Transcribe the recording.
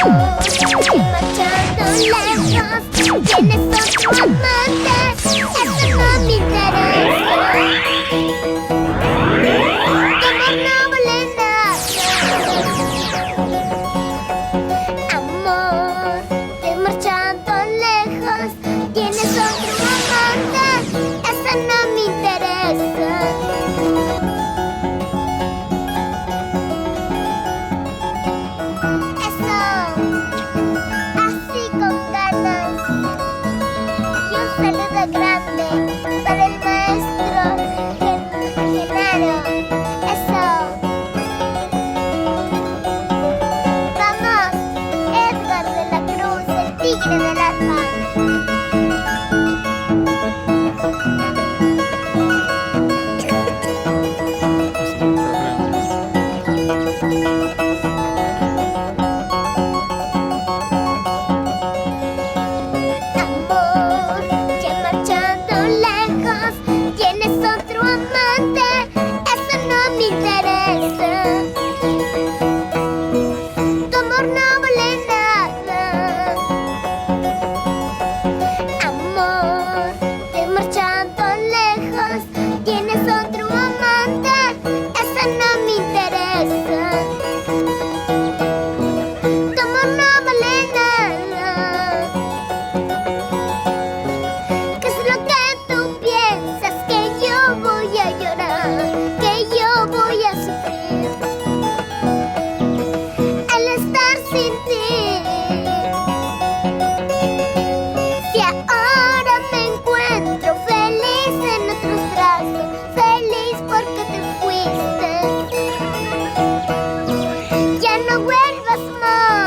marchando lejos, tienes otro amante, eso no me interesa. Tu amor no vale nada. Amor, te marchando lejos, tienes otro amante, eso no me interesa. Saludo grande para el maestro Genaro. Eso. Vamos, Edgar de la Cruz, el tigre del alma. Tienes otro amante, eso no me interesa. Tu amor no vale nada. Amor, te marchando lejos, tienes otro amante, eso no me interesa. Tu amor no vale nada. ¿Qué es lo que tú piensas? Que yo voy a llorar, que yo voy a sufrir al estar sin ti. Si ahora me encuentro feliz en otros brazos, feliz porque te fuiste, ya no vuelvas más.